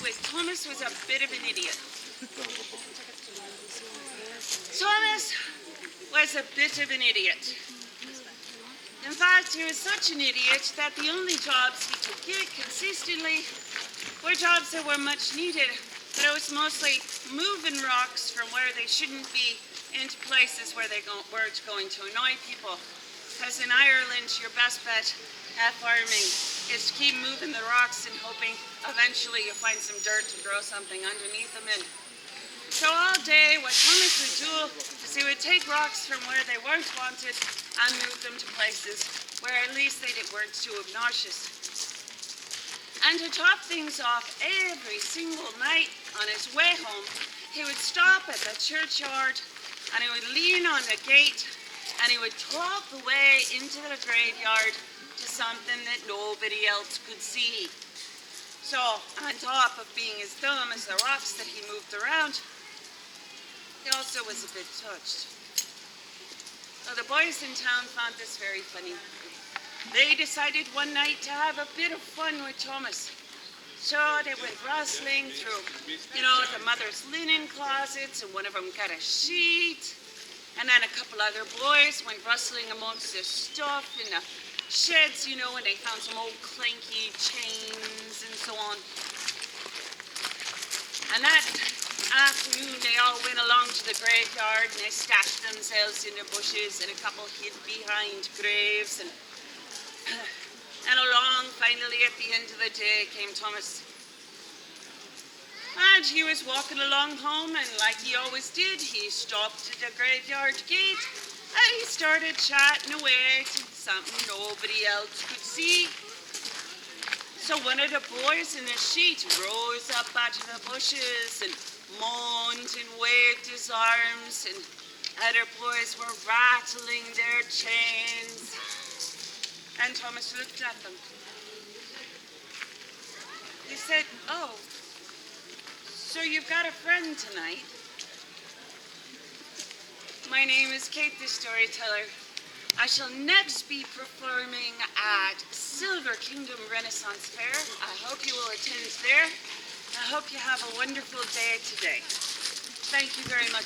was Thomas was a bit of an idiot. Thomas was a bit of an idiot. In fact, he was such an idiot that the only jobs he could get consistently were jobs that were much needed, but it was mostly moving rocks from where they shouldn't be into places where they weren't going to annoy people. Because in Ireland, your best bet at farming is to keep moving the rocks and hoping eventually you'll find some dirt to grow something underneath them in. So all day, what Thomas would do is he would take rocks from where they weren't wanted and move them to places where at least they weren't too obnoxious. And to top things off, every single night on his way home, he would stop at the churchyard and he would lean on the gate and he would talk the way into the graveyard to something that nobody else could see. So, on top of being as dumb as the rocks that he moved around, he also was a bit touched. So the boys in town found this very funny. They decided one night to have a bit of fun with Thomas. So they went rustling through, the mother's linen closets, and one of them got a sheet. And then a couple other boys went rustling amongst their stuff in the sheds, when they found some old clanky chains and so on. And that afternoon, they all went along to the graveyard and they stashed themselves in the bushes, and a couple hid behind graves. And along, finally, at the end of the day, came Thomas. And he was walking along home, and like he always did, he stopped at the graveyard gate, and he started chatting away to something nobody else could see. So one of the boys in the sheet rose up out of the bushes and moaned and waved his arms, and other boys were rattling their chains. And Thomas looked at them. He said, "Oh, so you've got a friend tonight? My name is Kate the Storyteller. I shall next be performing at Silver Kingdom Renaissance Fair. I hope you will attend there. I hope you have a wonderful day today." Thank you very much.